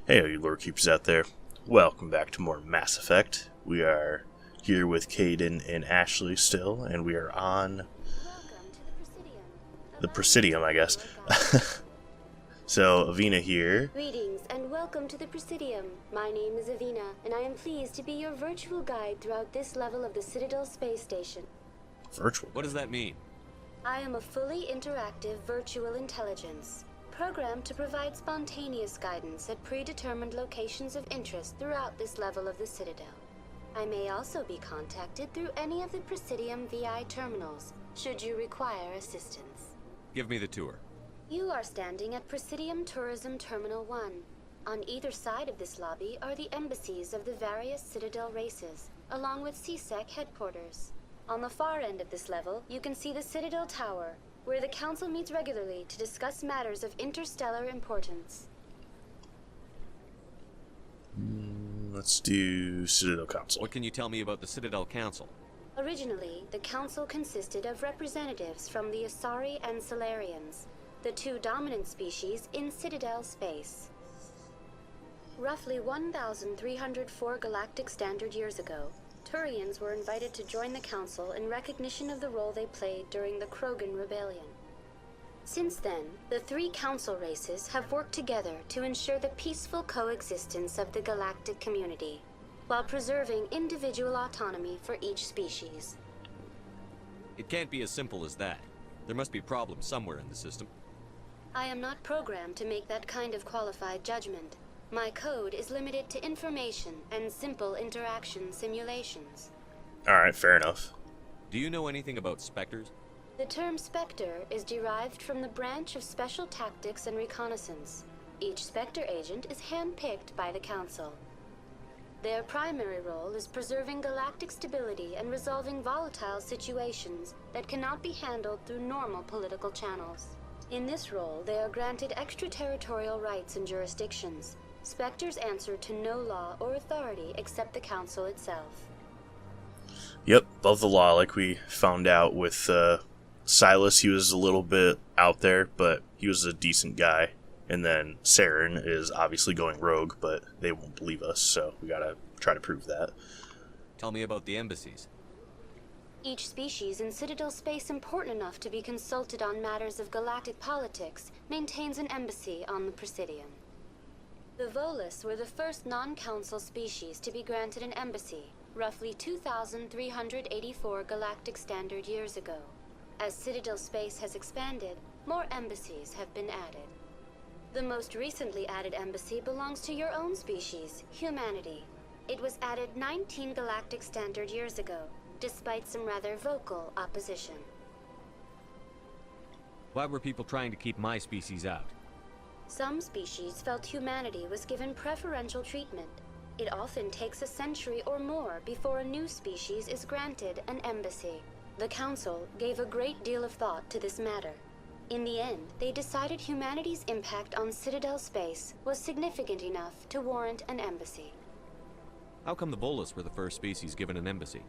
Hey, all you lore keepers out there. Welcome back to more Mass Effect. We are here with Caden and Ashley still, and we are on the Presidium, I guess. So, Avina here. Greetings and welcome to the Presidium. My name is Avina, and I am pleased to be your virtual guide throughout this level of the Citadel space station. Virtual? What does that mean? I am a fully interactive virtual intelligence, programmed to provide spontaneous guidance at predetermined locations of interest throughout this level of the Citadel. I may also be contacted through any of the Presidium VI terminals, should you require assistance. Give me the tour. You are standing at Presidium Tourism Terminal 1. On either side of this lobby are the embassies of the various Citadel races, along with CSEC headquarters. On the far end of this level, you can see the Citadel Tower, where the Council meets regularly to discuss matters of interstellar importance. Let's do Citadel Council. What can you tell me about the Citadel Council? Originally, the Council consisted of representatives from the Asari and Salarians, the two dominant species in Citadel space. Roughly 1,304 galactic standard years ago, Turians were invited to join the Council in recognition of the role they played during the Krogan Rebellion. Since then, the three Council races have worked together to ensure the peaceful coexistence of the galactic community, while preserving individual autonomy for each species. It can't be as simple as that. There must be problems somewhere in the system. I am not programmed to make that kind of qualified judgment. My code is limited to information and simple interaction simulations. Alright, fair enough. Do you know anything about Spectres? The term Spectre is derived from the branch of Special Tactics and Reconnaissance. Each Spectre agent is handpicked by the Council. Their primary role is preserving galactic stability and resolving volatile situations that cannot be handled through normal political channels. In this role, they are granted extraterritorial rights and jurisdictions. Spectres answer to no law or authority except the Council itself. Yep, above the law, like we found out with Silas. He was a little bit out there, but he was a decent guy. And then Saren is obviously going rogue, but they won't believe us, so we gotta try to prove that. Tell me about the embassies. Each species in Citadel space important enough to be consulted on matters of galactic politics maintains an embassy on the Presidium. The Volus were the first non-council species to be granted an embassy, roughly 2,384 galactic standard years ago. As Citadel space has expanded, more embassies have been added. The most recently added embassy belongs to your own species, humanity. It was added 19 galactic standard years ago, despite some rather vocal opposition. Why were people trying to keep my species out? Some species felt humanity was given preferential treatment. It often takes a century or more before a new species is granted an embassy. The Council gave a great deal of thought to this matter. In the end, they decided humanity's impact on Citadel space was significant enough to warrant an embassy. How come the Volus were the first species given an embassy?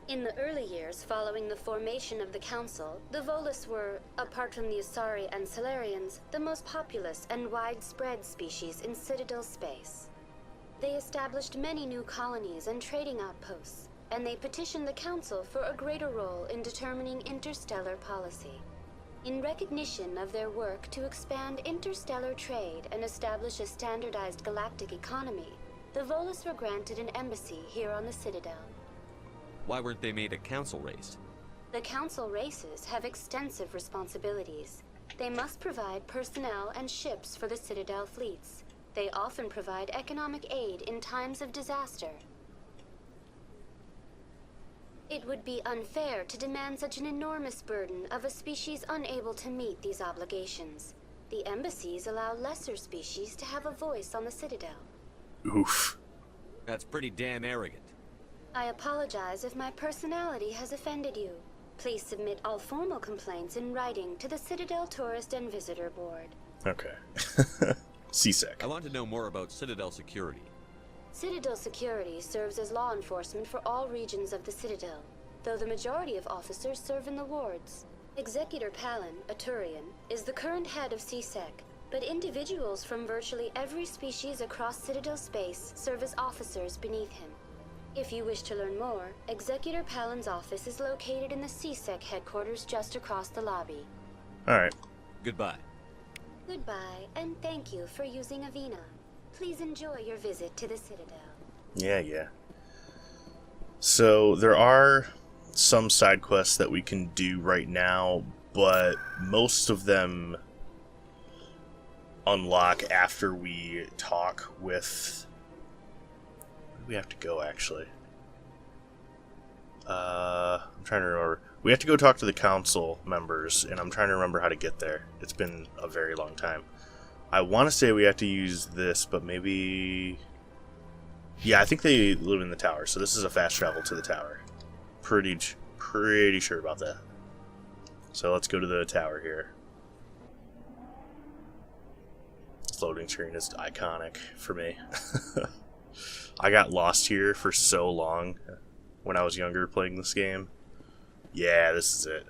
In the early years following the formation of the Council, the Volus were, apart from the Asari and Salarians, the most populous and widespread species in Citadel space. They established many new colonies and trading outposts, and they petitioned the Council for a greater role in determining interstellar policy. In recognition of their work to expand interstellar trade and establish a standardized galactic economy, the Volus were granted an embassy here on the Citadel. Why weren't they made a council race? The Council races have extensive responsibilities. They must provide personnel and ships for the Citadel fleets. They often provide economic aid in times of disaster. It would be unfair to demand such an enormous burden of a species unable to meet these obligations. The embassies allow lesser species to have a voice on the Citadel. Oof. That's pretty damn arrogant. I apologize if my personality has offended you. Please submit all formal complaints in writing to the Citadel Tourist and Visitor Board. Okay. CSEC. I want to know more about Citadel security. Citadel security serves as law enforcement for all regions of the Citadel, though the majority of officers serve in the wards. Executor Palin, a Turian, is the current head of CSEC. but individuals from virtually every species across Citadel space serve as officers beneath him. If you wish to learn more, Executor Palin's office is located in the CSEC headquarters just across the lobby. Alright. Goodbye. Goodbye, and thank you for using Avina. Please enjoy your visit to the Citadel. Yeah. So, there are some side quests that we can do right now, but most of them unlock after we talk with... Where do we have to go, actually? I'm trying to remember. We have to go talk to the council members, and I'm trying to remember how to get there. It's been a very long time. I want to say we have to use this, but maybe... Yeah, I think they live in the tower, so this is a fast travel to the tower. Pretty sure about that. So let's go to the tower here. This loading screen is iconic for me. I got lost here for so long when I was younger playing this game. Yeah, this is it.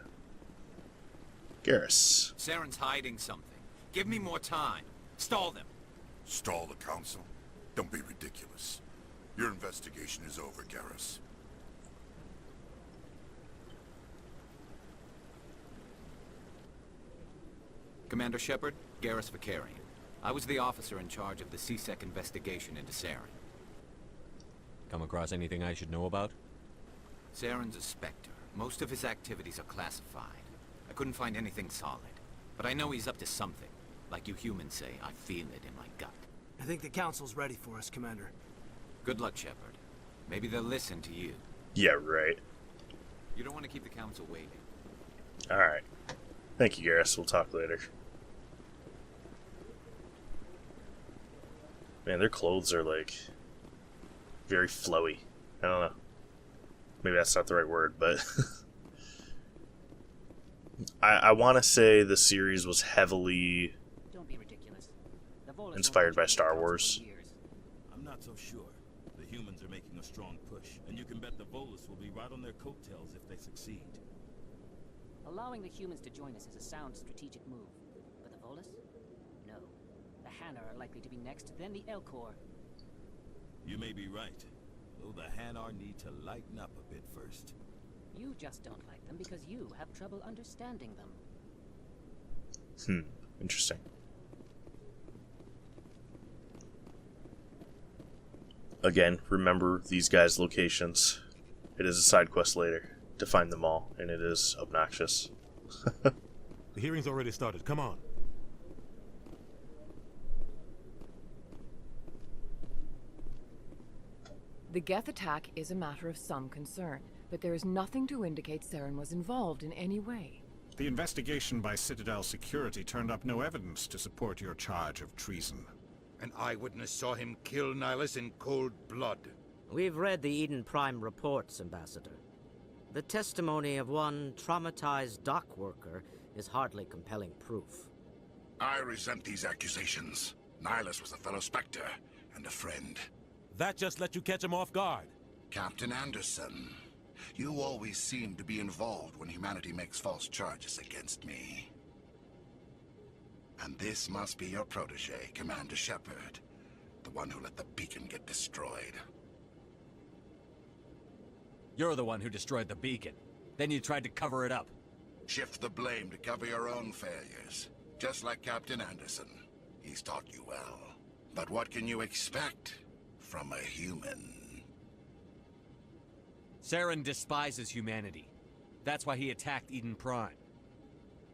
Garrus. Saren's hiding something. Give me more time. Stall them. Stall the council? Don't be ridiculous. Your investigation is over, Garrus. Commander Shepard, Garrus Vakarian. I was the officer in charge of the CSEC investigation into Saren. Come across anything I should know about? Saren's a Spectre. Most of his activities are classified. I couldn't find anything solid. But I know he's up to something. Like you humans say, I feel it in my gut. I think the council's ready for us, Commander. Good luck, Shepard. Maybe they'll listen to you. Yeah, right. You don't want to keep the council waiting. Alright. Thank you, Garrus. We'll talk later. Man, their clothes are, like, very flowy. I don't know. Maybe that's not the right word, but... I want to say the series was heavily Don't be ridiculous. The Volus inspired by won't Star for Wars. years. I'm not so sure. The humans are making a strong push, and you can bet the Volus will be right on their coattails if they succeed. Allowing the humans to join us is a sound strategic move. But the Volus? No. The Hanar are likely to be next, then the Elcor. You may be right, though the Hanar need to lighten up a bit first. You just don't like them because you have trouble understanding them. Interesting. Again, remember these guys' locations. It is a side quest later to find them all, and it is obnoxious. The hearing's already started. Come on. The Geth attack is a matter of some concern, but there is nothing to indicate Saren was involved in any way. The investigation by Citadel Security turned up no evidence to support your charge of treason. An eyewitness saw him kill Nihilus in cold blood. We've read the Eden Prime reports, Ambassador. The testimony of one traumatized dock worker is hardly compelling proof. I resent these accusations. Nihilus was a fellow Spectre and a friend. That just let you catch him off guard. Captain Anderson, you always seem to be involved when humanity makes false charges against me. And this must be your protege, Commander Shepard, the one who let the beacon get destroyed. You're the one who destroyed the beacon. Then you tried to cover it up. Shift the blame to cover your own failures, just like Captain Anderson. He's taught you well. But what can you expect from a human? Saren despises humanity. That's why he attacked Eden Prime.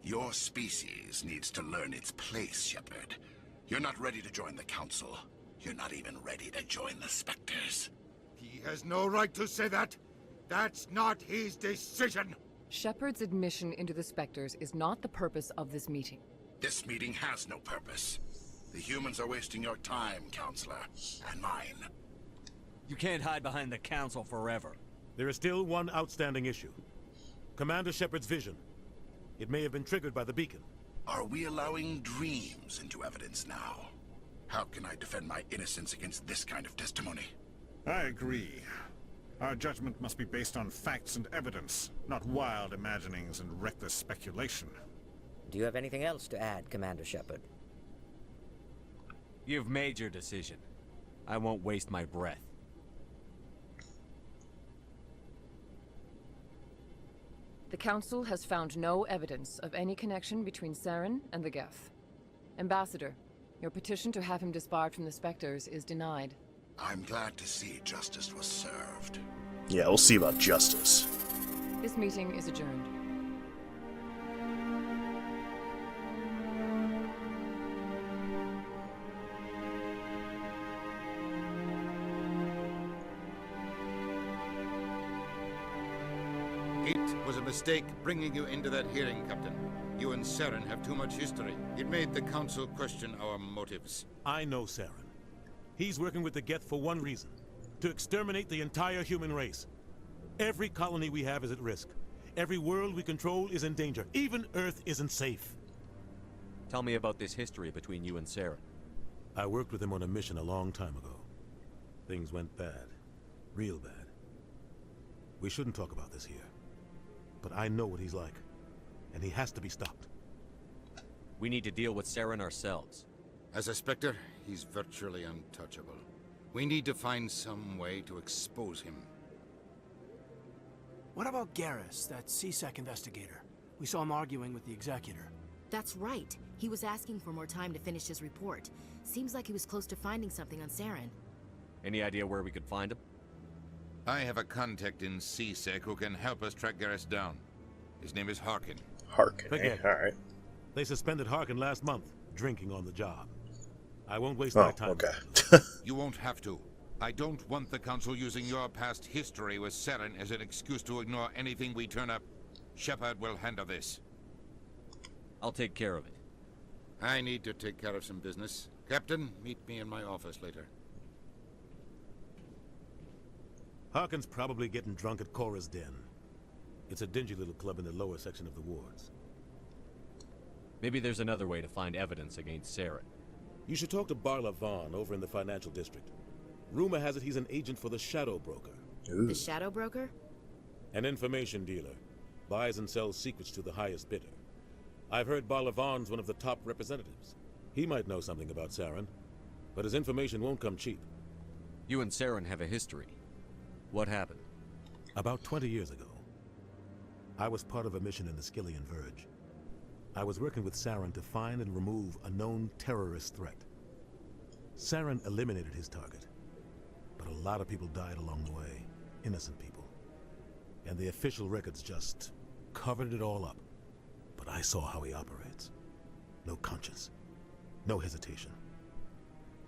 Your species needs to learn its place, Shepard. You're not ready to join the Council. You're not even ready to join the Spectres. He has no right to say that. That's not his decision. Shepard's admission into the Spectres is not the purpose of this meeting. This meeting has no purpose. The humans are wasting your time, Counselor, and mine. You can't hide behind the Council forever. There is still one outstanding issue. Commander Shepard's vision. It may have been triggered by the beacon. Are we allowing dreams into evidence now? How can I defend my innocence against this kind of testimony? I agree. Our judgment must be based on facts and evidence, not wild imaginings and reckless speculation. Do you have anything else to add, Commander Shepard? You've made your decision. I won't waste my breath. The Council has found no evidence of any connection between Saren and the Geth. Ambassador, your petition to have him disbarred from the Spectres is denied. I'm glad to see justice was served. Yeah, we'll see about justice. This meeting is adjourned. It was a mistake bringing you into that hearing, Captain. You and Saren have too much history. It made the Council question our motives. I know Saren. He's working with the Geth for one reason. To exterminate the entire human race. Every colony we have is at risk. Every world we control is in danger. Even Earth isn't safe. Tell me about this history between you and Saren. I worked with him on a mission a long time ago. Things went bad. Real bad. We shouldn't talk about this here. But I know what he's like. And he has to be stopped. We need to deal with Saren ourselves. As a Spectre, he's virtually untouchable. We need to find some way to expose him. What about Garrus, that CSEC investigator? We saw him arguing with the Executor. That's right. He was asking for more time to finish his report. Seems like he was close to finding something on Saren. Any idea where we could find him? I have a contact in CSEC who can help us track Garrus down. His name is Harkin. Harkin, Forget it. Alright. They suspended Harkin last month, drinking on the job. I won't waste my time. Okay. You won't have to. I don't want the Council using your past history with Saren as an excuse to ignore anything we turn up. Shepard will handle this. I'll take care of it. I need to take care of some business. Captain, meet me in my office later. Harkin's probably getting drunk at Cora's Den. It's a dingy little club in the lower section of the wards. Maybe there's another way to find evidence against Saren. You should talk to Barla Vaughn over in the financial district. Rumor has it he's an agent for the Shadow Broker. Ooh. The Shadow Broker? An information dealer. Buys and sells secrets to the highest bidder. I've heard Barla Vaughn's one of the top representatives. He might know something about Saren, but his information won't come cheap. You and Saren have a history. What happened? About 20 years ago, I was part of a mission in the Skillian Verge. I was working with Saren to find and remove a known terrorist threat. Saren eliminated his target, but a lot of people died along the way, innocent people. And the official records just covered it all up. But I saw how he operates. No conscience, no hesitation.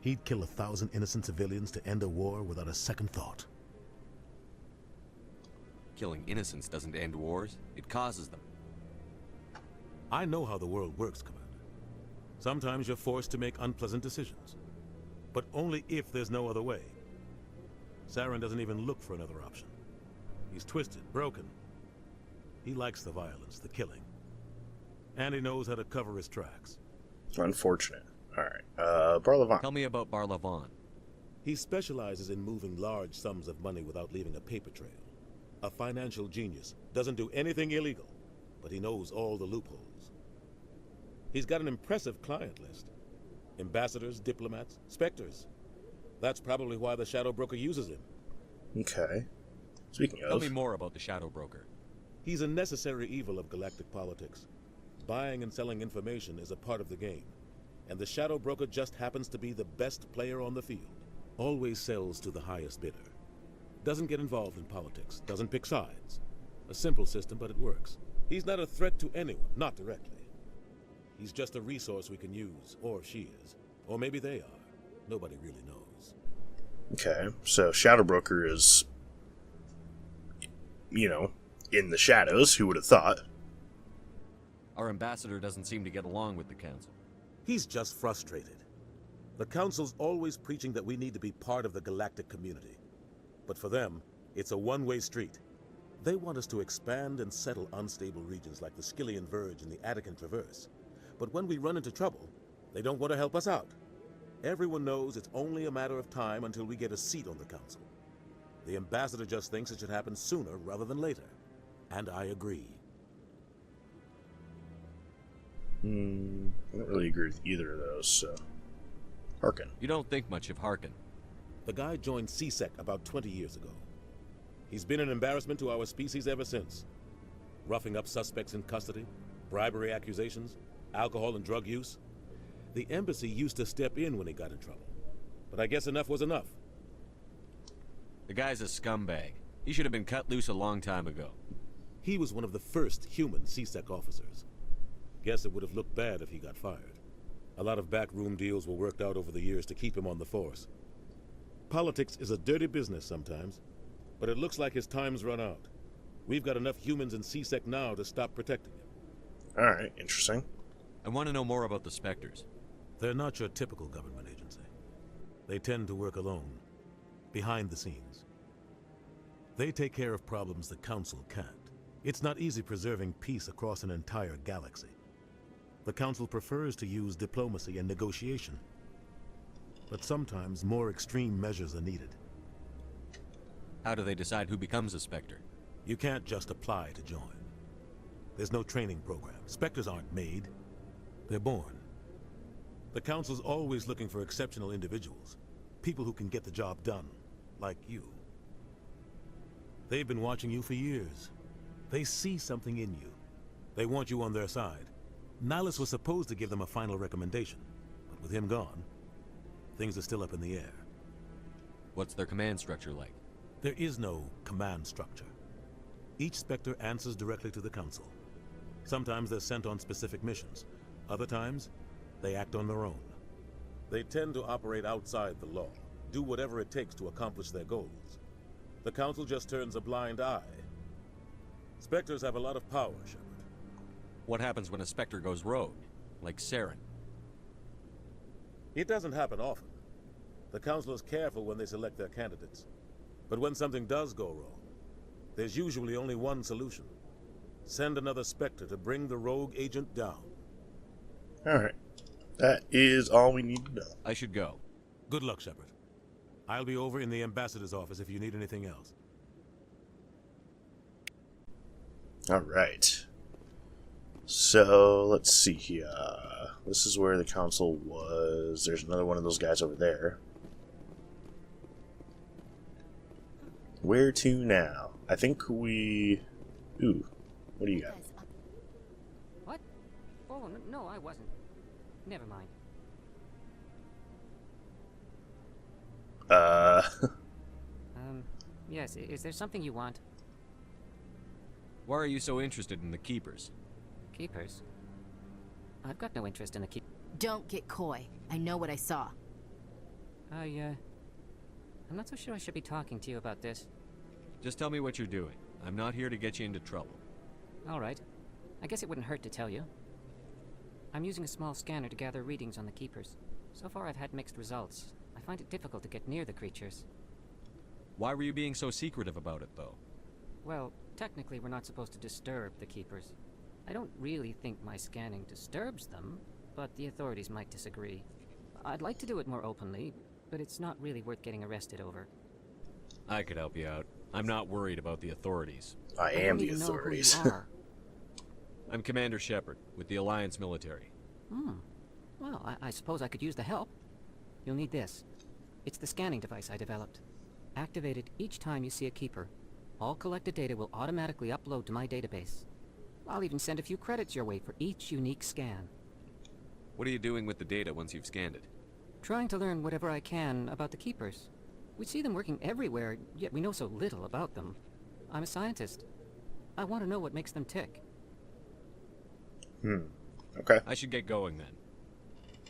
He'd kill 1,000 innocent civilians to end a war without a second thought. Killing innocents doesn't end wars, it causes them. I know how the world works, Commander. Sometimes you're forced to make unpleasant decisions. But only if there's no other way. Saren doesn't even look for another option. He's twisted, broken. He likes the violence, the killing. And he knows how to cover his tracks. Unfortunate. Alright. Barla Vaughn. Tell me about Barla Vaughn. He specializes in moving large sums of money without leaving a paper trail. A financial genius. Doesn't do anything illegal, but he knows all the loopholes. He's got an impressive client list. Ambassadors, diplomats, specters. That's probably why the Shadow Broker uses him. Okay. Speaking of... Tell me more about the Shadow Broker. He's a necessary evil of galactic politics. Buying and selling information is a part of the game. And the Shadow Broker just happens to be the best player on the field. Always sells to the highest bidder. Doesn't get involved in politics. Doesn't pick sides. A simple system, but it works. He's not a threat to anyone, not directly. He's just a resource we can use, or she is. Or maybe they are. Nobody really knows. Okay, so Shadow Broker is, you know, in the shadows. Who would have thought? Our ambassador doesn't seem to get along with the Council. He's just frustrated. The Council's always preaching that we need to be part of the galactic community. But for them, it's a one-way street. They want us to expand and settle unstable regions like the Skillian Verge and the Attican Traverse. But when we run into trouble, they don't want to help us out. Everyone knows it's only a matter of time until we get a seat on the Council. The ambassador just thinks it should happen sooner rather than later. And I agree. I don't really agree with either of those, so... Harkin. You don't think much of Harkin. The guy joined CSEC about 20 years ago. He's been an embarrassment to our species ever since. Roughing up suspects in custody, bribery accusations, alcohol and drug use. The embassy used to step in when he got in trouble. But I guess enough was enough. The guy's a scumbag. He should have been cut loose a long time ago. He was one of the first human CSEC officers. Guess it would have looked bad if he got fired. A lot of backroom deals were worked out over the years to keep him on the force. Politics is a dirty business sometimes, but it looks like his time's run out. We've got enough humans in CSEC now to stop protecting him. Alright, interesting. I want to know more about the Spectres. They're not your typical government agency. They tend to work alone, behind the scenes. They take care of problems the Council can't. It's not easy preserving peace across an entire galaxy. The Council prefers to use diplomacy and negotiation. But sometimes more extreme measures are needed. How do they decide who becomes a Spectre? You can't just apply to join. There's no training program. Spectres aren't made. They're born. The Council's always looking for exceptional individuals. People who can get the job done, like you. They've been watching you for years. They see something in you. They want you on their side. Nihilus was supposed to give them a final recommendation, but with him gone, things are still up in the air. What's their command structure like? There is no command structure. Each Spectre answers directly to the Council. Sometimes they're sent on specific missions. Other times, they act on their own. They tend to operate outside the law, do whatever it takes to accomplish their goals. The Council just turns a blind eye. Spectres have a lot of power, Shepard. What happens when a Spectre goes rogue, like Saren? It doesn't happen often. The Council is careful when they select their candidates. But when something does go wrong, there's usually only one solution. Send another Spectre to bring the rogue agent down. Alright. That is all we need to know. I should go. Good luck, Shepard. I'll be over in the ambassador's office if you need anything else. Alright. So, let's see here. This is where the council was. There's another one of those guys over there. Where to now? I think we... Ooh. What do you got? What? Oh, no, I wasn't. Never mind. Yes, is there something you want? Why are you so interested in the Keepers? Keepers? I've got no interest in the Keepers. Don't get coy. I know what I saw. I'm not so sure I should be talking to you about this. Just tell me what you're doing. I'm not here to get you into trouble. All right. I guess it wouldn't hurt to tell you. I'm using a small scanner to gather readings on the Keepers. So far I've had mixed results. I find it difficult to get near the creatures. Why were you being so secretive about it, though? Well, technically we're not supposed to disturb the Keepers. I don't really think my scanning disturbs them, but the authorities might disagree. I'd like to do it more openly, but it's not really worth getting arrested over. I could help you out. I'm not worried about the authorities. I am the authorities. I'm Commander Shepard, with the Alliance military. Well, I suppose I could use the help. You'll need this. It's the scanning device I developed. Activate it each time you see a Keeper. All collected data will automatically upload to my database. I'll even send a few credits your way for each unique scan. What are you doing with the data once you've scanned it? Trying to learn whatever I can about the Keepers. We see them working everywhere, yet we know so little about them. I'm a scientist. I want to know what makes them tick. Okay. I should get going then.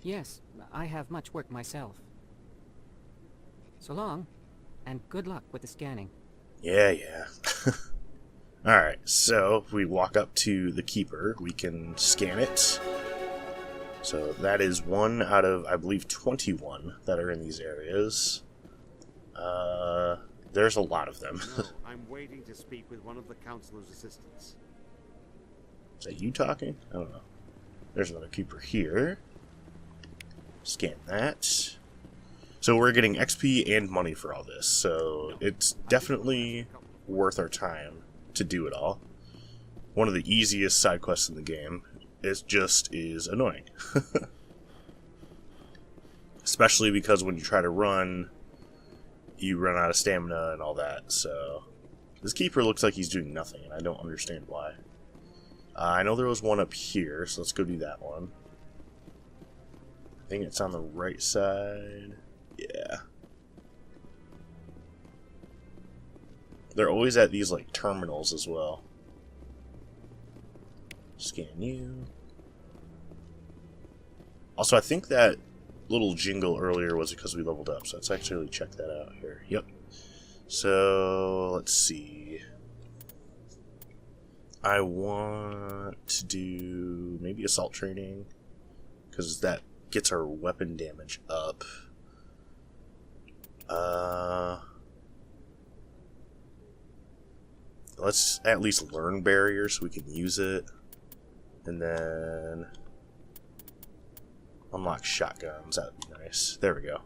Yes, I have much work myself. So long, and good luck with the scanning. Yeah. Alright, so if we walk up to the Keeper, we can scan it. So that is 1 out of, I believe, 21 that are in these areas. There's a lot of them. No, I'm waiting to speak with one of the Councilor's assistants. Is that you talking? I don't know. There's another Keeper here. Scan that. So we're getting XP and money for all this, so it's definitely worth our time to do it all. One of the easiest side quests in the game is annoying. especially because when you try to run, you run out of stamina and all that. So this keeper looks like he's doing nothing, and I don't understand why. I know there was one up here, so let's go do that one. I think it's on the right side. Yeah. They're always at these, like, terminals as well. Scan you. Also, I think that little jingle earlier was because we leveled up, so let's actually check that out here. Yep. So, let's see. I want to do maybe assault training, because that gets our weapon damage up. Let's at least learn barrier so we can use it. And then unlock shotguns. That would be nice. There we go.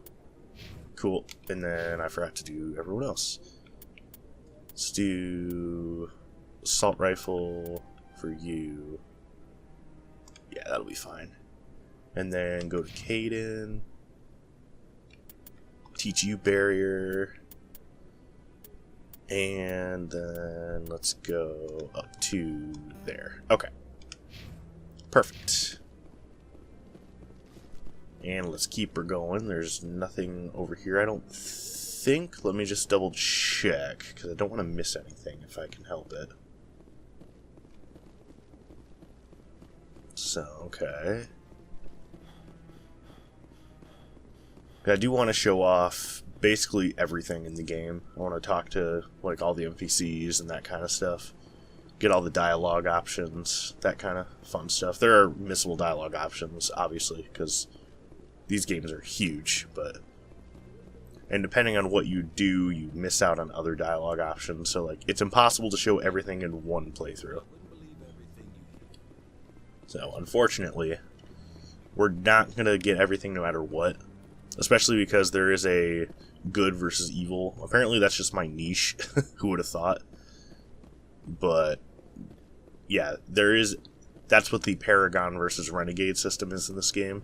Cool. And then I forgot to do everyone else. Let's do assault rifle for you. Yeah, that'll be fine. And then go to Caden. Teach you barrier. And then let's go up to there. Okay. Perfect. And let's keep her going. There's nothing over here, I don't think. Let me just double check, because I don't want to miss anything if I can help it. So, okay. I do want to show off basically everything in the game. I want to talk to like all the NPCs and that kind of stuff. Get all the dialogue options, that kind of fun stuff. There are missable dialogue options, obviously, because these games are huge, and depending on what you do, you miss out on other dialogue options. So like, it's impossible to show everything in one playthrough. So unfortunately, we're not gonna get everything no matter what. Especially because there is a good versus evil. Apparently that's just my niche. Who would have thought? But yeah, there is. That's what the Paragon versus Renegade system is in this game.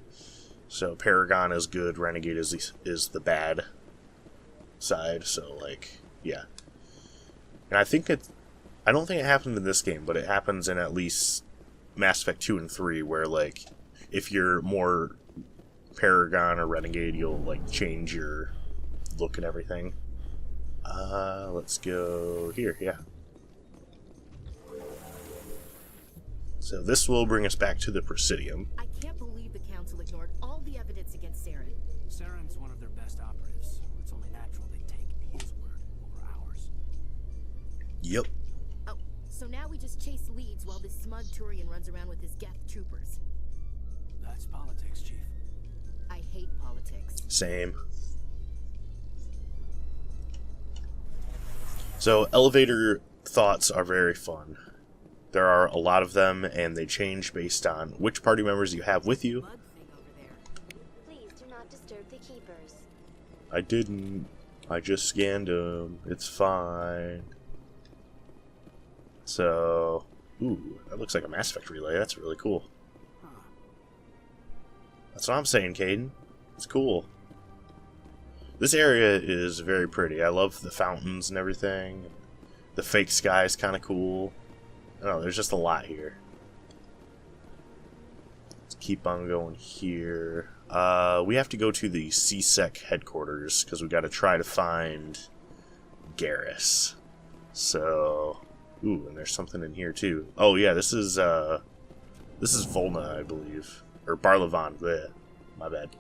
So Paragon is good, Renegade is the bad side. So like, yeah. And I don't think it happened in this game, but it happens in at least Mass Effect 2 and 3, where like, if you're more Paragon or Renegade, you'll like change your look and everything. Let's go here, yeah. So this will bring us back to the Presidium. I can't believe the Council ignored all the evidence against Saren. Saren's one of their best operatives. It's only natural they take his word over ours. Yep. Oh, so now we just chase leads while this smug Turian runs around with his Geth troopers. That's politics, Chief. I hate politics. Same. So, elevator thoughts are very fun. There are a lot of them, and they change based on which party members you have with you. Please do not disturb the keepers. I didn't. I just scanned them. It's fine. So, ooh, that looks like a Mass Effect relay. That's really cool. That's what I'm saying, Caden. It's cool. This area is very pretty. I love the fountains and everything. The fake sky is kind of cool. I don't know, there's just a lot here. Let's keep on going here. We have to go to the CSEC headquarters because we got to try to find Garrus. So, ooh, and there's something in here too. Oh yeah, this is Volna, I believe, or Barlavan. Bleh. My bad.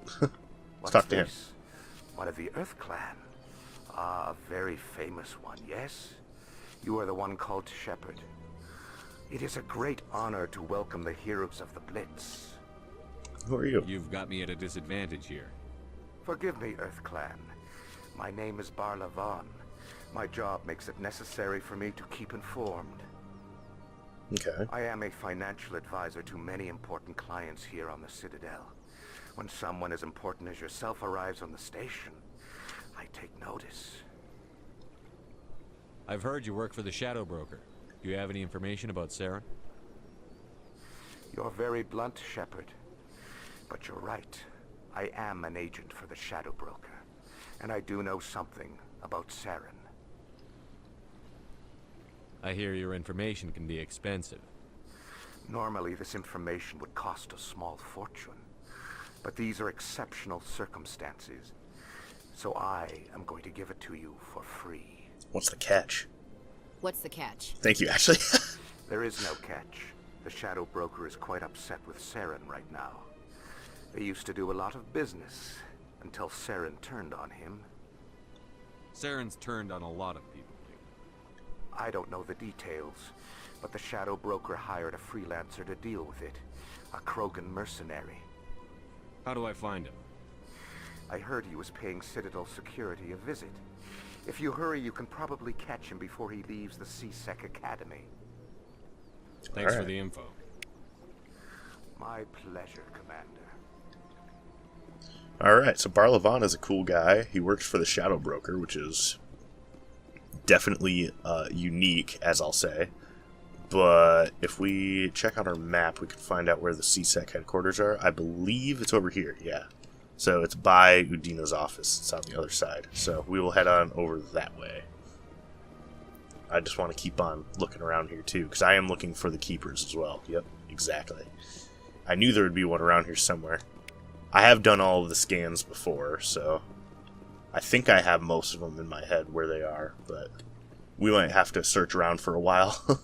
Let's talk to him. One of the Earth Clan. Ah, a very famous one, yes? You are the one called Shepard. It is a great honor to welcome the heroes of the Blitz. Who are you? You've got me at a disadvantage here. Forgive me, Earth Clan. My name is Barlavan. My job makes it necessary for me to keep informed. Okay. I am a financial advisor to many important clients here on the Citadel. When someone as important as yourself arrives on the station, I take notice. I've heard you work for the Shadow Broker. Do you have any information about Saren? You're very blunt, Shepard. But you're right. I am an agent for the Shadow Broker, and I do know something about Saren. I hear your information can be expensive. Normally, this information would cost a small fortune. But these are exceptional circumstances, so I am going to give it to you for free. What's the catch? What's the catch? Thank you, Ashley. There is no catch. The Shadow Broker is quite upset with Saren right now. They used to do a lot of business until Saren turned on him. Saren's turned on a lot of people. I don't know the details, but the Shadow Broker hired a freelancer to deal with it. A Krogan mercenary. How do I find him? I heard he was paying Citadel security a visit. If you hurry, you can probably catch him before he leaves the C-Sec Academy. Thanks for the info. My pleasure, Commander. Alright, so Barlavan is a cool guy. He works for the Shadow Broker, which is definitely unique, as I'll say. But if we check out our map, we can find out where the C-Sec headquarters are. I believe it's over here, yeah. So it's by Udina's office. It's on the other side. So we will head on over that way. I just want to keep on looking around here too, because I am looking for the keepers as well. Yep, exactly. I knew there would be one around here somewhere. I have done all of the scans before, so I think I have most of them in my head where they are, but we might have to search around for a while.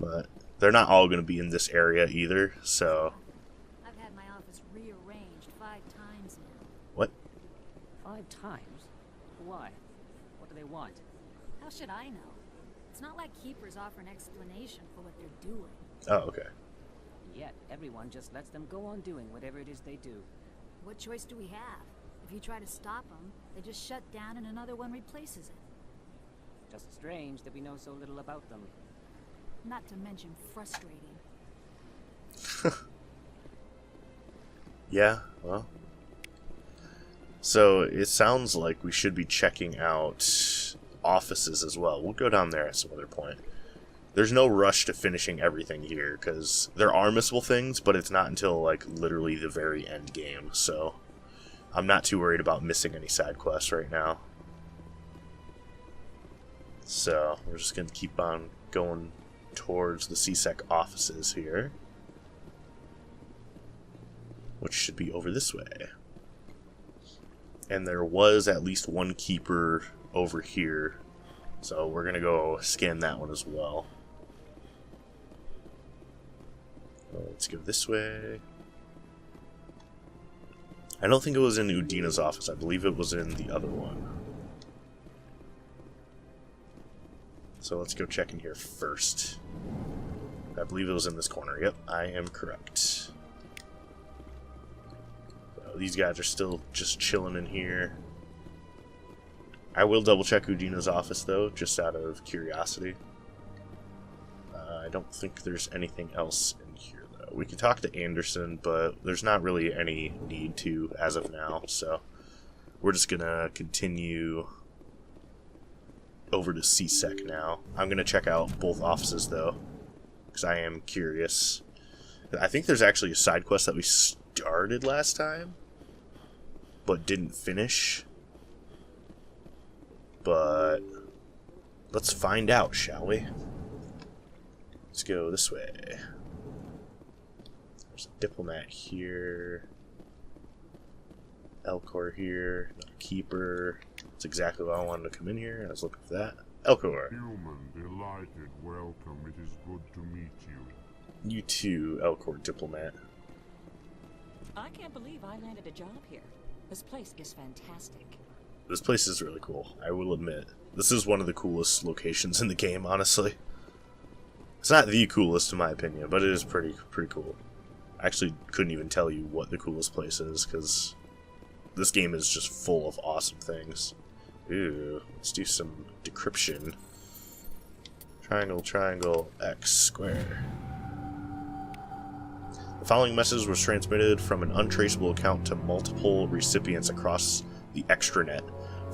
But they're not all going to be in this area either, so... I've had my office rearranged 5 times now. What? 5 times? Why? What do they want? How should I know? It's not like keepers offer an explanation for what they're doing. Oh, okay. Yet, everyone just lets them go on doing whatever it is they do. What choice do we have? If you try to stop them, they just shut down and another one replaces it. Just strange that we know so little about them. Not to mention frustrating. Yeah, well. So, it sounds like we should be checking out offices as well. We'll go down there at some other point. There's no rush to finishing everything here, because there are missable things, but it's not until, like, literally the very end game, so I'm not too worried about missing any side quests right now. So, we're just going to keep on going towards the C-Sec offices here, which should be over this way. And there was at least one keeper over here, so we're gonna go scan that one as well. Let's go this way. I don't think it was in Udina's office. I believe it was in the other one. So let's go check in here first. I believe it was in this corner. Yep, I am correct. So these guys are still just chilling in here. I will double check Udina's office though, just out of curiosity. I don't think there's anything else in here though. We can talk to Anderson, but there's not really any need to as of now, so we're just gonna continue over to C-Sec now. I'm gonna check out both offices though, because I am curious. I think there's actually a side quest that we started last time, but didn't finish. But let's find out, shall we? Let's go this way. There's a diplomat here. Elcor here. Another keeper. That's exactly why I wanted to come in here. I was looking for that. Elcor. Human, delighted, welcome. It is good to meet you. You too, Elcor diplomat. I can't believe I landed a job here. This place is fantastic. This place is really cool, I will admit. This is one of the coolest locations in the game, honestly. It's not the coolest in my opinion, but it is pretty cool. I actually couldn't even tell you what the coolest place is, because this game is just full of awesome things. Ooh, let's do some decryption. Triangle, triangle, X, square. The following message was transmitted from an untraceable account to multiple recipients across the extranet.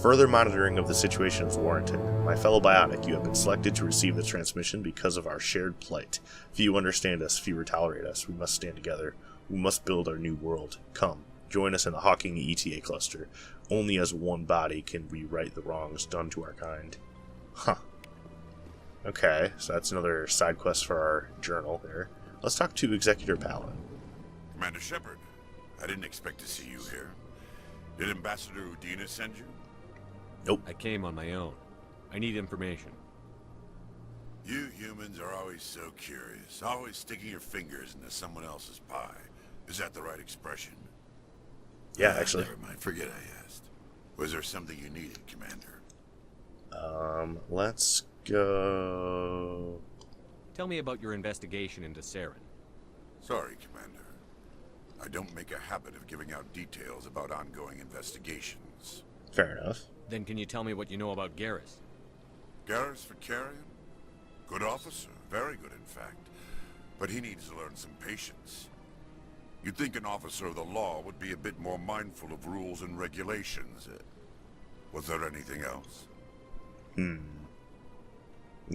Further monitoring of the situation is warranted. My fellow Bionic, you have been selected to receive the transmission because of our shared plight. Few understand us, fewer tolerate us. We must stand together. We must build our new world. Come, Join us in the Hawking ETA cluster. Only as one body can we right the wrongs done to our kind. Huh. Okay, so that's another side quest for our journal there. Let's talk to Executor Palin. Commander Shepard, I didn't expect to see you here. Did Ambassador Udina send you? Nope. I came on my own. I need information. You humans are always so curious, always sticking your fingers into someone else's pie. Is that the right expression? Yeah, actually. Never mind, forget I asked. Was there something you needed, Commander? Let's go... Tell me about your investigation into Saren. Sorry, Commander. I don't make a habit of giving out details about ongoing investigations. Fair enough. Then can you tell me what you know about Garrus? Garrus Vakarian? Good officer, very good in fact. But he needs to learn some patience. You'd think an officer of the law would be a bit more mindful of rules and regulations. Was there anything else?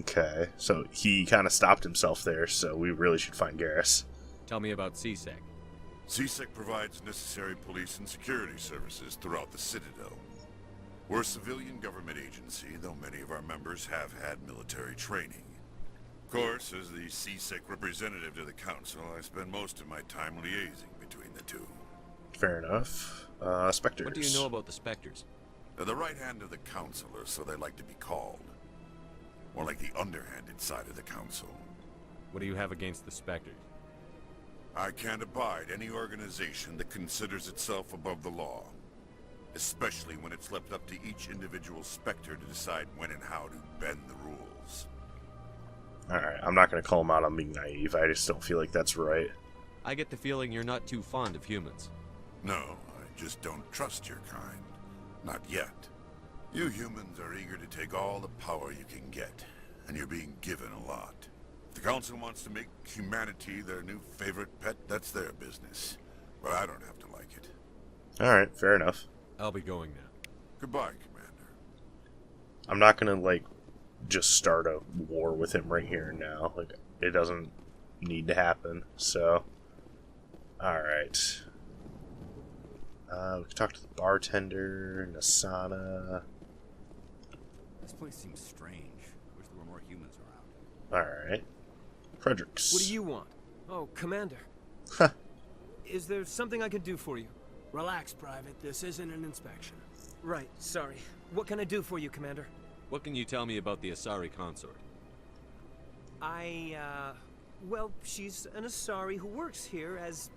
Okay, so he kind of stopped himself there, so we really should find Garrus. Tell me about CSEC. CSEC provides necessary police and security services throughout the Citadel. We're a civilian government agency, though many of our members have had military training. Of course, as the CSEC representative to the Council, I spend most of my time liaising between the two. Fair enough. Spectres. What do you know about the Spectres? They're the right hand of the Council, or so they like to be called. More like the underhanded side of the Council. What do you have against the Spectres? I can't abide any organization that considers itself above the law. Especially when it's left up to each individual Spectre to decide when and how to bend the rules. Alright, I'm not going to call him out on being naive. I just don't feel like that's right. I get the feeling you're not too fond of humans. No, I just don't trust your kind. Not yet. You humans are eager to take all the power you can get, and you're being given a lot. If the Council wants to make humanity their new favorite pet, that's their business. But I don't have to like it. Alright, fair enough. I'll be going now. Goodbye, Commander. I'm not going to, like, just start a war with him right here and now. Like, it doesn't need to happen, so... Alright. We can talk to the bartender, Nasana. This place seems strange. Wish there were more humans around. Alright. Fredericks. What do you want? Oh, Commander. Is there something I can do for you? Relax, Private. This isn't an inspection. Right, sorry. What can I do for you, Commander? What can you tell me about the Asari consort? Well, she's an Asari who works here as...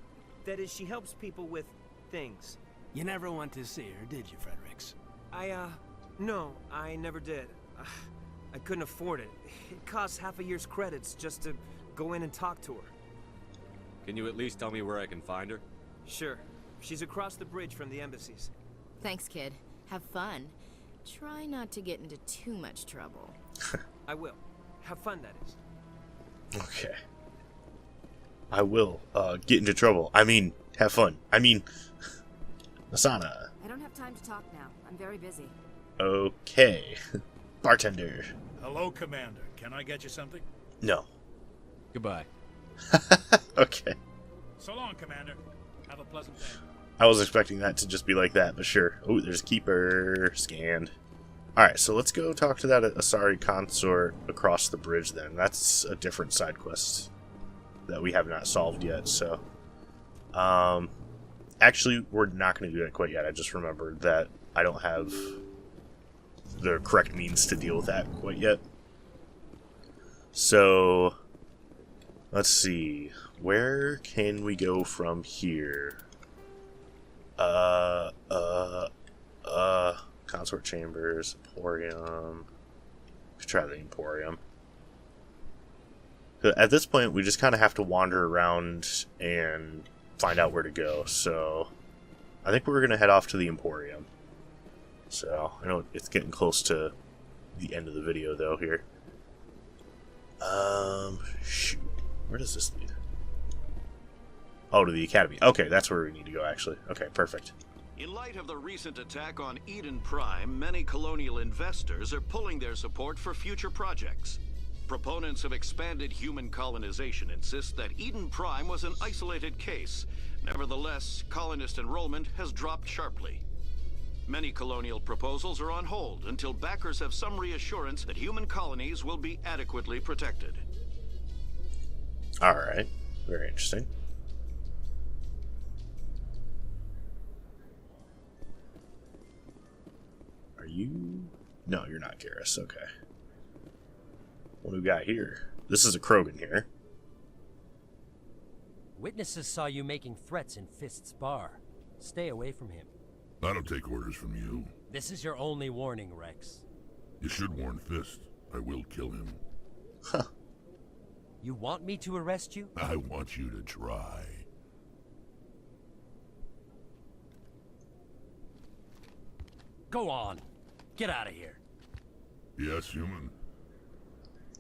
That is, she helps people with things. You never went to see her, did you, Fredericks? No, I never did. I couldn't afford it. It costs half a year's credits just to go in and talk to her. Can you at least tell me where I can find her? Sure. She's across the bridge from the embassies. Thanks, kid. Have fun. Try not to get into too much trouble. I will. Have fun, that is. Okay. I will, get into trouble. I mean, have fun. I mean, Nasana. I don't have time to talk now. I'm very busy. Okay. Bartender. Hello, Commander. Can I get you something? No. Goodbye. Okay. So long, Commander. Have a pleasant day. I was expecting that to just be like that, but sure. Oh, there's a keeper. Scanned. Alright, so let's go talk to that Asari consort across the bridge then. That's a different side quest that we have not solved yet, so... Actually, we're not going to do that quite yet. I just remembered that I don't have the correct means to deal with that quite yet. So... let's see. Where can we go from here? Consort chambers, Emporium. Let's try the Emporium. At this point, we just kind of have to wander around and find out where to go. So, I think we're going to head off to the Emporium. So, I know it's getting close to the end of the video, though, here. Shoot. Where does this lead? Oh, to the Academy. Okay, that's where we need to go, actually. Okay, perfect. In light of the recent attack on Eden Prime, many colonial investors are pulling their support for future projects. Proponents of expanded human colonization insist that Eden Prime was an isolated case. Nevertheless, colonist enrollment has dropped sharply. Many colonial proposals are on hold until backers have some reassurance that human colonies will be adequately protected. Alright, very interesting. Are you... No, you're not Garrus, okay. What do we got here? This is a Krogan here. Witnesses saw you making threats in Fist's bar. Stay away from him. I don't take orders from you. This is your only warning, Rex. You should warn Fist. I will kill him. Huh. You want me to arrest you? I want you to try. Go on. Get out of here. Yes, human.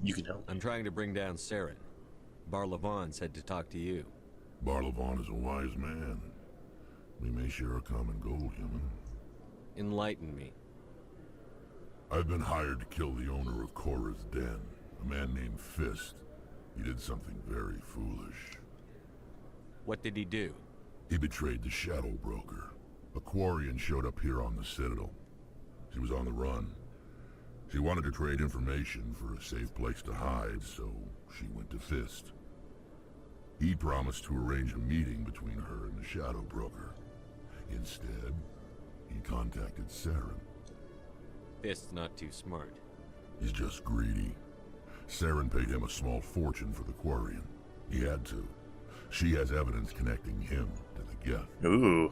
You can help. I'm trying to bring down Saren. Barlavon said to talk to you. Barlavon is a wise man. We may share a common goal, human. Enlighten me. I've been hired to kill the owner of Korra's Den, a man named Fist. He did something very foolish. What did he do? He betrayed the Shadow Broker. A Quarian showed up here on the Citadel. She was on the run. She wanted to trade information for a safe place to hide, so she went to Fist. He promised to arrange a meeting between her and the Shadow Broker. Instead, he contacted Saren. Fist's not too smart. He's just greedy. Saren paid him a small fortune for the Quarian. He had to. She has evidence connecting him to the Geth. Ooh,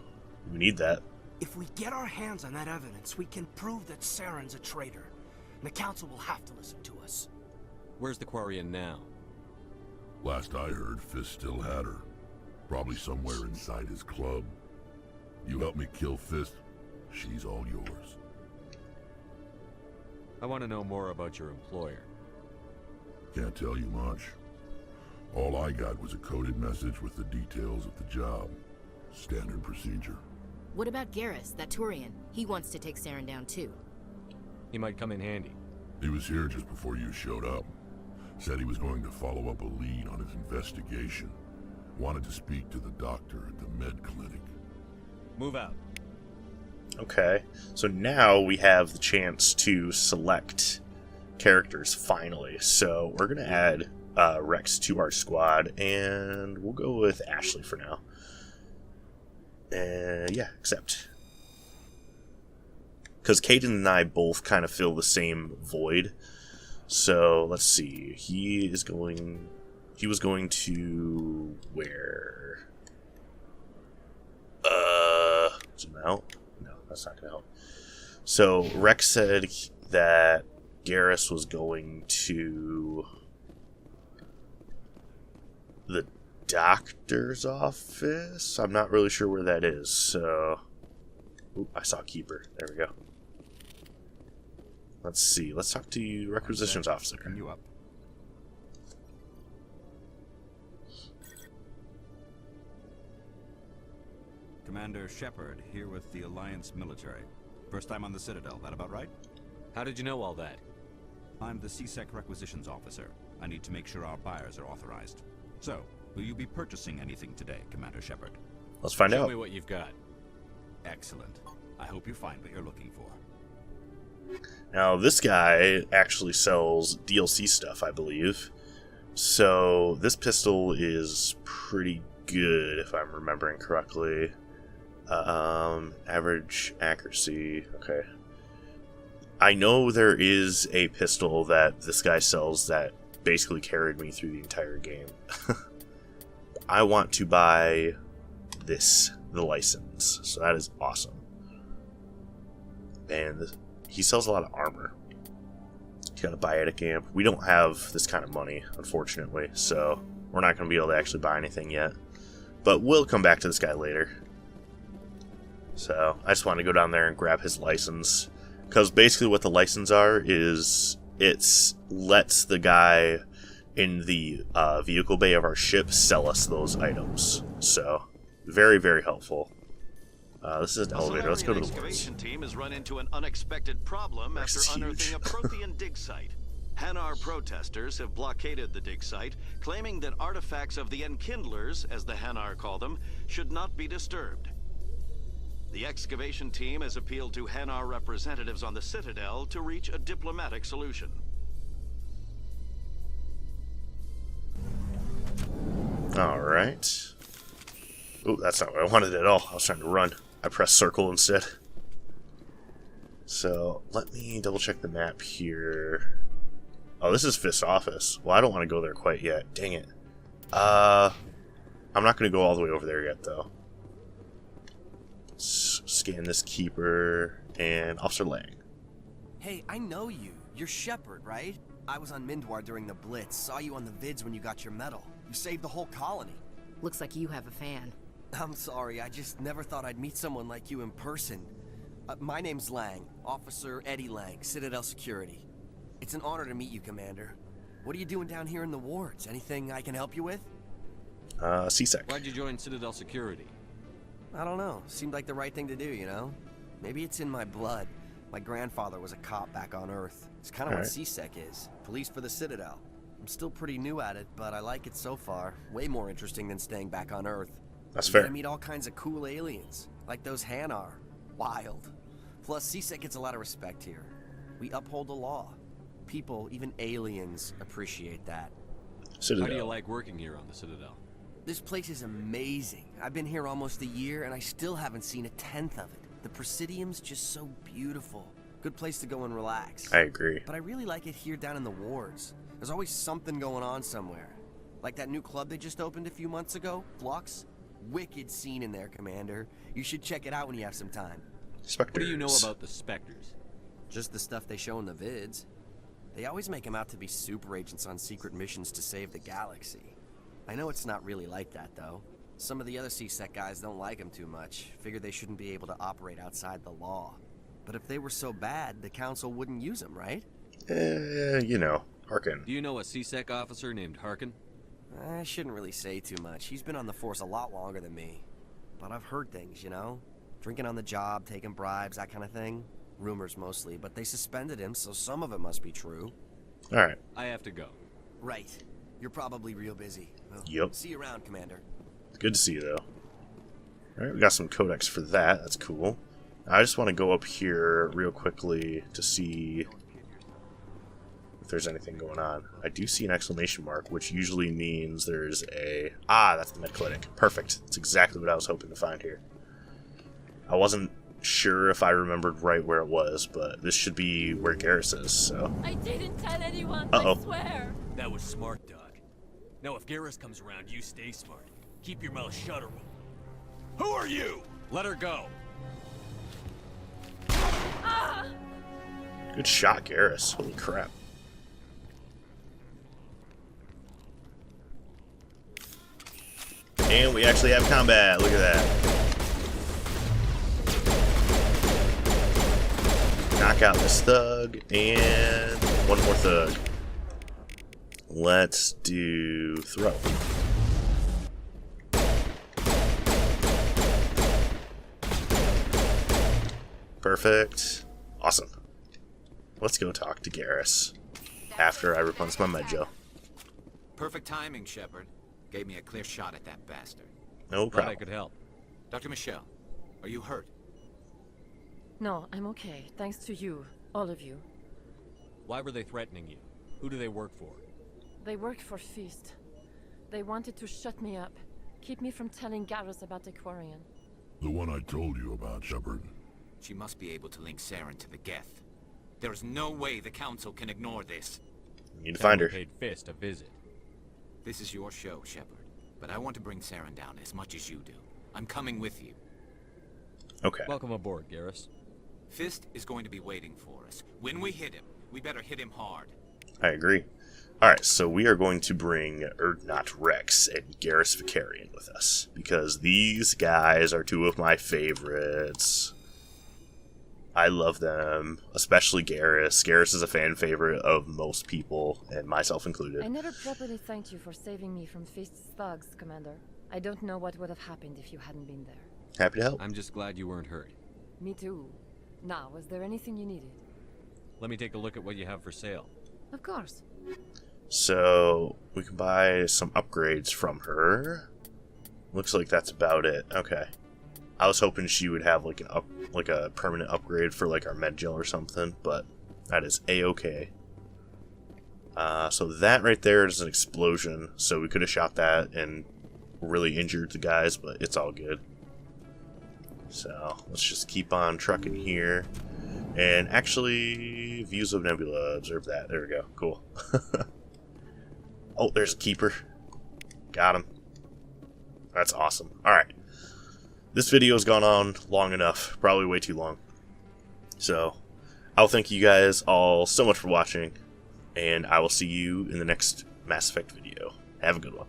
we need that. If we get our hands on that evidence, we can prove that Saren's a traitor. And the Council will have to listen to us. Where's the Quarian now? Last I heard, Fist still had her. Probably somewhere inside his club. You help me kill Fist, she's all yours. I want to know more about your employer. Can't tell you much. All I got was a coded message with the details of the job. Standard procedure. What about Garrus, that Turian? He wants to take Saren down too. He might come in handy. He was here just before you showed up. Said he was going to follow up a lead on his investigation. Wanted to speak to the doctor at the med clinic. Move out. Okay, so now we have the chance to select characters finally. So we're going to add Rex to our squad, and we'll go with Ashley for now. Yeah, accept. Because Caden and I both kind of fill the same void. So let's see. He was going to where? Zoom out. No, that's not gonna help. So Rex said that Garrus was going to the doctor's office. I'm not really sure where that is. So, oop, I saw Keeper. There we go. Let's see. Let's talk to you, Requisitions Officer. You up. Commander Shepard, here with the Alliance military. First time on the Citadel, that about right? How did you know all that? I'm the CSEC Requisitions Officer. I need to make sure our buyers are authorized. So, will you be purchasing anything today, Commander Shepard? Let's find out. Show me what you've got. Excellent. I hope you find what you're looking for. Now, this guy actually sells DLC stuff, I believe. So, this pistol is pretty good, if I'm remembering correctly. Average accuracy. Okay. I know there is a pistol that this guy sells that basically carried me through the entire game. I want to buy this, the license. So that is awesome. And he sells a lot of armor. He's got a biotic amp. We don't have this kind of money, unfortunately, so we're not going to be able to actually buy anything yet. But we'll come back to this guy later. So I just want to go down there and grab his license. Because basically what the license are is it lets the guy in the vehicle bay of our ship sell us those items. So very, very helpful. This is an elevator. Let's go to the woods. Excavation team has run into an unexpected problem after unearthing a Prothean dig site. Hanar protesters have blockaded the dig site, claiming that artifacts of the Enkindlers, as the Hanar call them, should not be disturbed. The excavation team has appealed to Hanar representatives on the Citadel to reach a diplomatic solution. Alright. Oh, that's not what I wanted at all. I was trying to run. I pressed circle instead. So, let me double check the map here. Oh, this is Fist's office. Well, I don't want to go there quite yet. Dang it. I'm not going to go all the way over there yet, though. Scan this keeper and Officer Lang. Hey, I know you. You're Shepard, right? I was on Mindwar during the Blitz. Saw you on the vids when you got your medal. You saved the whole colony. Looks like you have a fan. I'm sorry, I just never thought I'd meet someone like you in person. My name's Lang, Officer Eddie Lang, Citadel Security. It's an honor to meet you, Commander. What are you doing down here in the wards? Anything I can help you with? CSEC. Why'd you join Citadel Security? I don't know. Seemed like the right thing to do, you know? Maybe it's in my blood. My grandfather was a cop back on Earth. It's kind of what CSEC is. Police for the Citadel. I'm still pretty new at it, but I like it so far. Way more interesting than staying back on Earth. That's fair. I meet all kinds of cool aliens, like those Hanar. Wild. Plus, CSEC gets a lot of respect here. We uphold the law. People, even aliens, appreciate that. Citadel. How do you like working here on the Citadel? This place is amazing. I've been here almost a year, and I still haven't seen a tenth of it. The Presidium's just so beautiful. Good place to go and relax. I agree. But I really like it here down in the wards. There's always something going on somewhere. Like that new club they just opened a few months ago, Flux. Wicked scene in there, Commander. You should check it out when you have some time. Spectres. What do you know about the Spectres? Just the stuff they show in the vids. They always make them out to be super agents on secret missions to save the galaxy. I know it's not really like that, though. Some of the other CSEC guys don't like them too much. Figure they shouldn't be able to operate outside the law. But if they were so bad, the Council wouldn't use them, right? You know, Harkin. Do you know a CSEC officer named Harkin? I shouldn't really say too much. He's been on the force a lot longer than me. But I've heard things, you know? Drinking on the job, taking bribes, that kind of thing. Rumors mostly, but they suspended him, so some of it must be true. Alright. I have to go. Right. You're probably real busy. Well, yep. See you around, Commander. Good to see you, though. Alright, we got some codex for that. That's cool. I just want to go up here real quickly to see if there's anything going on. I do see an exclamation mark, which usually means there's a... Ah, that's the med clinic. Perfect. That's exactly what I was hoping to find here. I wasn't sure if I remembered right where it was, but this should be where Garrus is, so... I didn't tell anyone, I swear! That was smart, Doug. Now if Garrus comes around, you stay smart. Keep your mouth shut or we'll... Who are you? Let her go! Ah! Good shot, Garrus. Holy crap. And we actually have combat. Look at that. Knock out this thug, and one more thug. Let's do throw. Perfect. Awesome. Let's go talk to Garrus after I replenish my medjo. Perfect timing, Shepard. Gave me a clear shot at that bastard. No Glad problem. I could help. Dr. Michelle, are you hurt? No, I'm okay. Thanks to you. All of you. Why were they threatening you? Who do they work for? They worked for Fist. They wanted to shut me up. Keep me from telling Garrus about the Quarian. The one I told you about, Shepard. She must be able to link Saren to the Geth. There is no way the Council can ignore this. You need to find her. Paid Fist a visit. This is your show, Shepard. But I want to bring Saren down as much as you do. I'm coming with you. Okay. Welcome aboard, Garrus. Fist is going to be waiting for us. When we hit him, we better hit him hard. I agree. Alright, so we are going to bring Urdnot Rex and Garrus Vicarian with us, because these guys are two of my favorites. I love them, especially Garrus. Garrus is a fan favorite of most people, and myself included. I never properly thanked you for saving me from Fist's thugs, Commander. I don't know what would have happened if you hadn't been there. Happy to help. I'm just glad you weren't hurt. Me too. Now, was there anything you needed? Let me take a look at what you have for sale. Of course. So we can buy some upgrades from her. Looks like that's about it. Okay. I was hoping she would have like a permanent upgrade for like our med gel or something, but that is a-okay. So that right there is an explosion. So we could have shot that and really injured the guys, but it's all good. So let's just keep on trucking here. And actually, views of nebula, observe that. There we go. Cool. Oh, there's a keeper. Got him. That's awesome. Alright. This video's gone on long enough. Probably way too long. So, I'll thank you guys all so much for watching. And I will see you in the next Mass Effect video. Have a good one.